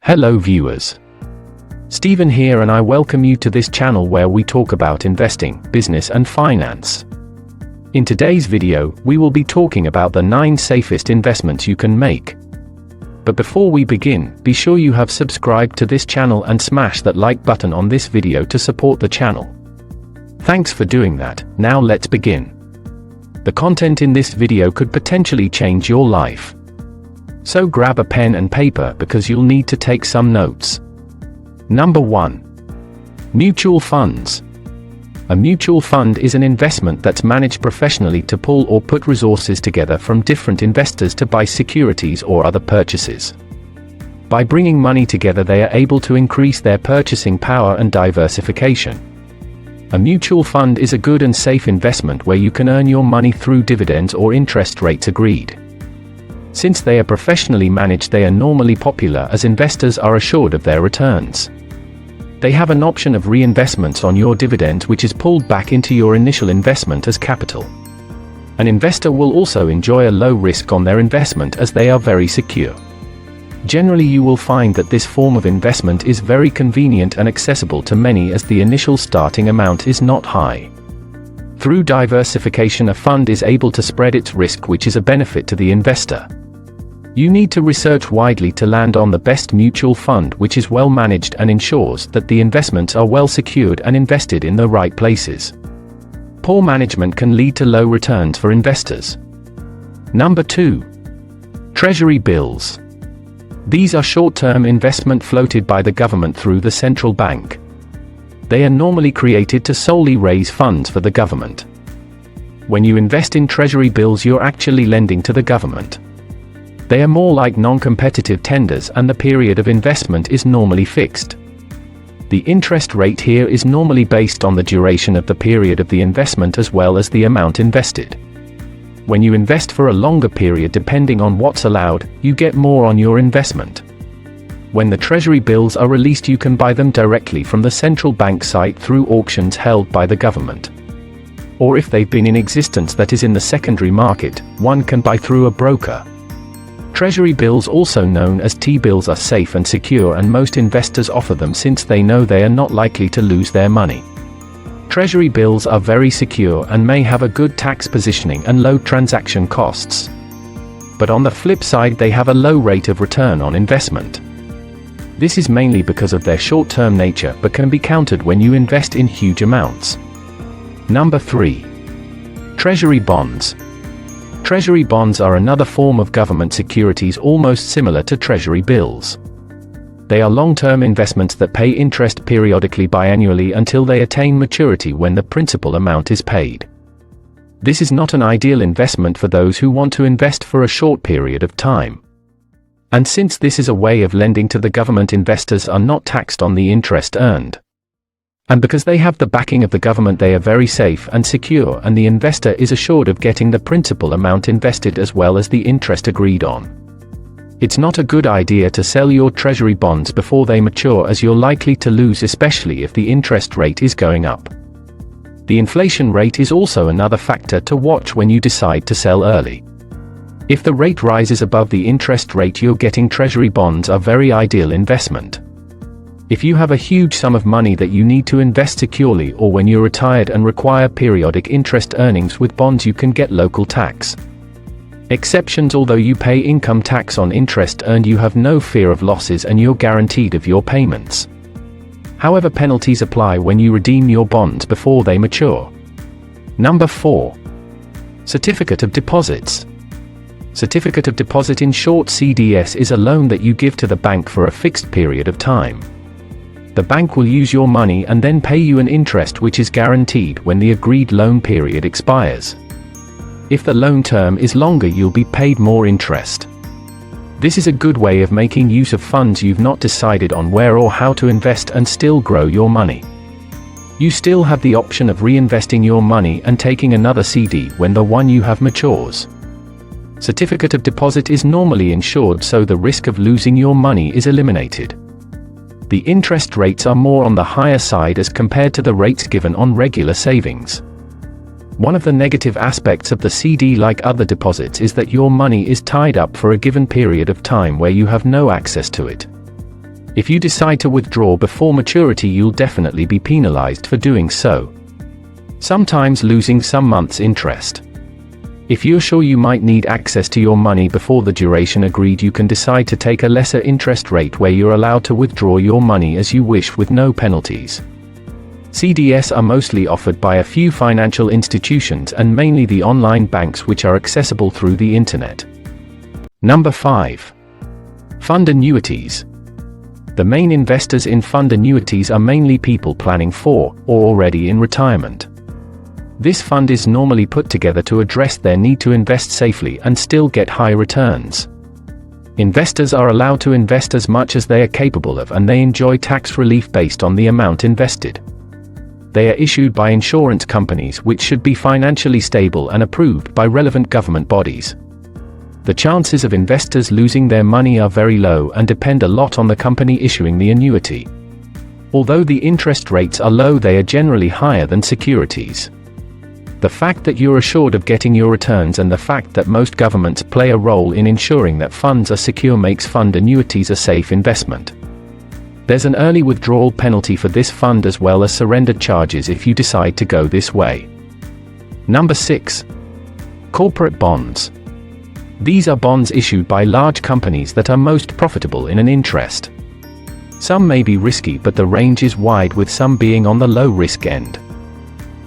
Hello viewers. Stephen here, and I welcome you to this channel where we talk about investing, business and finance. In today's video, we will be talking about the 9 safest investments you can make. But before we begin, be sure you have subscribed to this channel and smash that like button on this video to support the channel. Thanks for doing that. Now let's begin. The content in this video could potentially change your life. So grab a pen and paper because you'll need to take some notes. Number 1. Mutual funds. A mutual fund is an investment that's managed professionally to pull or put resources together from different investors to buy securities or other purchases. By bringing money together, they are able to increase their purchasing power and diversification. A mutual fund is a good and safe investment where you can earn your money through dividends or interest rates agreed. Since they are professionally managed, they are normally popular as investors are assured of their returns. They have an option of reinvestments on your dividends, which is pulled back into your initial investment as capital. An investor will also enjoy a low risk on their investment as they are very secure. Generally, you will find that this form of investment is very convenient and accessible to many as the initial starting amount is not high. Through diversification, a fund is able to spread its risk, which is a benefit to the investor. You need to research widely to land on the best mutual fund which is well managed and ensures that the investments are well secured and invested in the right places. Poor management can lead to low returns for investors. Number 2. Treasury Bills. These are short-term investment floated by the government through the central bank. They are normally created to solely raise funds for the government. When you invest in Treasury bills, you're actually lending to the government. They are more like non-competitive tenders, and the period of investment is normally fixed. The interest rate here is normally based on the duration of the period of the investment as well as the amount invested. When you invest for a longer period, depending on what's allowed, you get more on your investment. When the Treasury bills are released, you can buy them directly from the central bank site through auctions held by the government. Or if they've been in existence, that is in the secondary market, one can buy through a broker. Treasury bills, also known as T-bills, are safe and secure, and most investors offer them since they know they are not likely to lose their money. Treasury bills are very secure and may have a good tax positioning and low transaction costs. But on the flip side, they have a low rate of return on investment. This is mainly because of their short-term nature, but can be countered when you invest in huge amounts. Number 3. Treasury Bonds. Treasury bonds are another form of government securities almost similar to Treasury bills. They are long-term investments that pay interest periodically biannually until they attain maturity, when the principal amount is paid. This is not an ideal investment for those who want to invest for a short period of time. And since this is a way of lending to the government, investors are not taxed on the interest earned. And because they have the backing of the government, they are very safe and secure, and the investor is assured of getting the principal amount invested as well as the interest agreed on. It's not a good idea to sell your Treasury bonds before they mature, as you're likely to lose, especially if the interest rate is going up. The inflation rate is also another factor to watch when you decide to sell early. If the rate rises above the interest rate you're getting, Treasury bonds are very ideal investment. If you have a huge sum of money that you need to invest securely, or when you're retired and require periodic interest earnings, with bonds you can get local tax exceptions. Although you pay income tax on interest earned, you have no fear of losses and you're guaranteed of your payments. However, penalties apply when you redeem your bonds before they mature. Number 4. Certificate of Deposits. Certificate of Deposit, in short CDS, is a loan that you give to the bank for a fixed period of time. The bank will use your money and then pay you an interest which is guaranteed when the agreed loan period expires. If the loan term is longer, you'll be paid more interest. This is a good way of making use of funds you've not decided on where or how to invest and still grow your money. You still have the option of reinvesting your money and taking another CD when the one you have matures. Certificate of Deposit is normally insured, so the risk of losing your money is eliminated. The interest rates are more on the higher side as compared to the rates given on regular savings. One of the negative aspects of the CD, like other deposits, is that your money is tied up for a given period of time where you have no access to it. If you decide to withdraw before maturity, you'll definitely be penalized for doing so, sometimes losing some month's interest. If you're sure you might need access to your money before the duration agreed, you can decide to take a lesser interest rate where you're allowed to withdraw your money as you wish with no penalties. CDS are mostly offered by a few financial institutions and mainly the online banks, which are accessible through the internet. Number 5. Fund annuities. The main investors in fund annuities are mainly people planning for, or already in retirement. This fund is normally put together to address their need to invest safely and still get high returns. Investors are allowed to invest as much as they are capable of, and they enjoy tax relief based on the amount invested. They are issued by insurance companies, which should be financially stable and approved by relevant government bodies. The chances of investors losing their money are very low and depend a lot on the company issuing the annuity. Although the interest rates are low, they are generally higher than securities. The fact that you're assured of getting your returns and the fact that most governments play a role in ensuring that funds are secure makes fund annuities a safe investment. There's an early withdrawal penalty for this fund as well as surrender charges if you decide to go this way. Number 6. Corporate bonds. These are bonds issued by large companies that are most profitable in an interest. Some may be risky, but the range is wide, with some being on the low risk end.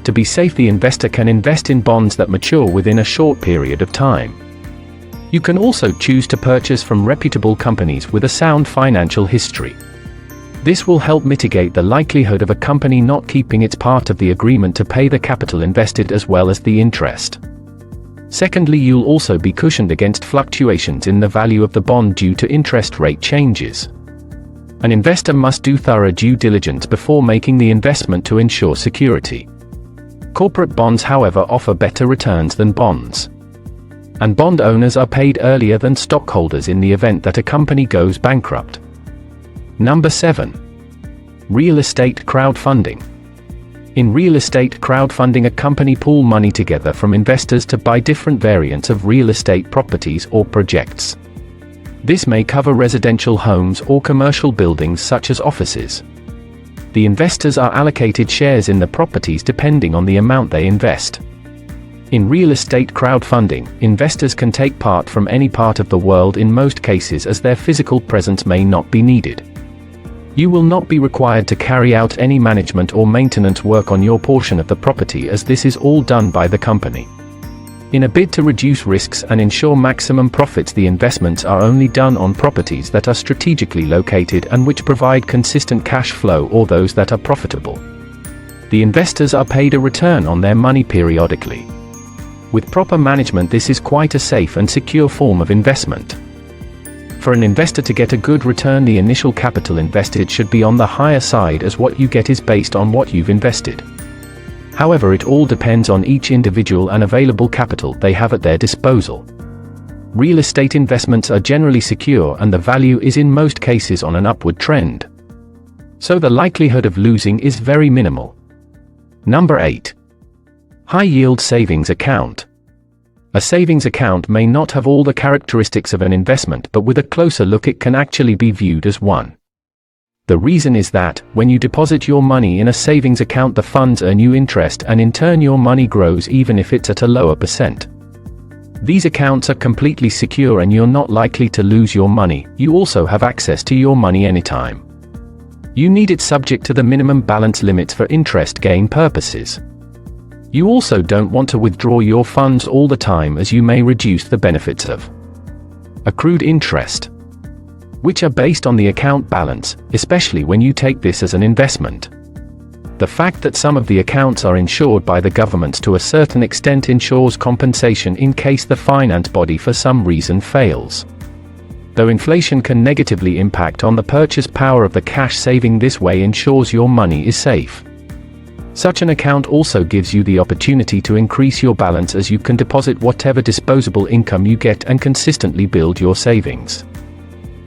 To be safe, the investor can invest in bonds that mature within a short period of time. You can also choose to purchase from reputable companies with a sound financial history. This will help mitigate the likelihood of a company not keeping its part of the agreement to pay the capital invested as well as the interest. Secondly, you'll also be cushioned against fluctuations in the value of the bond due to interest rate changes. An investor must do thorough due diligence before making the investment to ensure security. Corporate bonds, however, offer better returns than bonds. And bond owners are paid earlier than stockholders in the event that a company goes bankrupt. Number 7. Real estate crowdfunding. In real estate crowdfunding, a company pools money together from investors to buy different variants of real estate properties or projects. This may cover residential homes or commercial buildings such as offices. The investors are allocated shares in the properties depending on the amount they invest. In real estate crowdfunding, investors can take part from any part of the world in most cases, as their physical presence may not be needed. You will not be required to carry out any management or maintenance work on your portion of the property, as this is all done by the company. In a bid to reduce risks and ensure maximum profits, the investments are only done on properties that are strategically located and which provide consistent cash flow, or those that are profitable. The investors are paid a return on their money periodically. With proper management, this is quite a safe and secure form of investment. For an investor to get a good return, the initial capital invested should be on the higher side, as what you get is based on what you've invested. However, it all depends on each individual and available capital they have at their disposal. Real estate investments are generally secure and the value is in most cases on an upward trend. So the likelihood of losing is very minimal. Number 8. High yield savings account. A savings account may not have all the characteristics of an investment, but with a closer look it can actually be viewed as one. The reason is that, when you deposit your money in a savings account, the funds earn you interest, and in turn your money grows even if it's at a lower percent. These accounts are completely secure and you're not likely to lose your money. You also have access to your money anytime. You need it subject to the minimum balance limits for interest gain purposes. You also don't want to withdraw your funds all the time, as you may reduce the benefits of accrued interest, which are based on the account balance, especially when you take this as an investment. The fact that some of the accounts are insured by the governments to a certain extent ensures compensation in case the finance body for some reason fails. Though inflation can negatively impact on the purchase power of the cash, saving this way ensures your money is safe. Such an account also gives you the opportunity to increase your balance, as you can deposit whatever disposable income you get and consistently build your savings,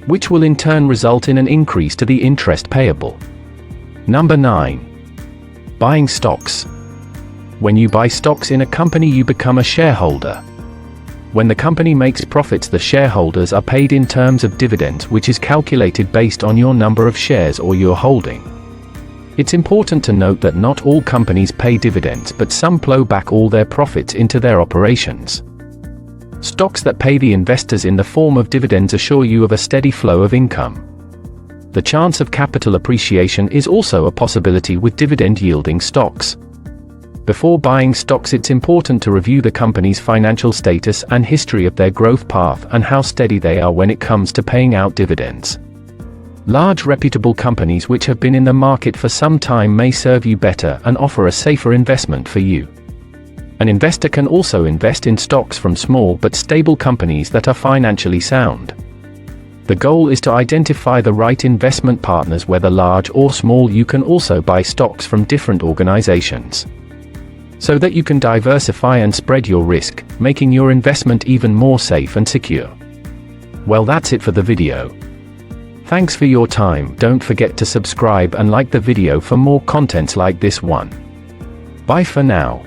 which will in turn result in an increase to the interest payable. Number 9. Buying stocks. When you buy stocks in a company, you become a shareholder. When the company makes profits, the shareholders are paid in terms of dividends, which is calculated based on your number of shares or your holding. It's important to note that not all companies pay dividends, but some plow back all their profits into their operations. Stocks that pay the investors in the form of dividends assure you of a steady flow of income. The chance of capital appreciation is also a possibility with dividend-yielding stocks. Before buying stocks, it's important to review the company's financial status and history of their growth path and how steady they are when it comes to paying out dividends. Large reputable companies which have been in the market for some time may serve you better and offer a safer investment for you. An investor can also invest in stocks from small but stable companies that are financially sound. The goal is to identify the right investment partners, whether large or small. You can also buy stocks from different organizations, so that you can diversify and spread your risk, making your investment even more safe and secure. Well, that's it for the video. Thanks for your time. Don't forget to subscribe and like the video for more contents like this one. Bye for now.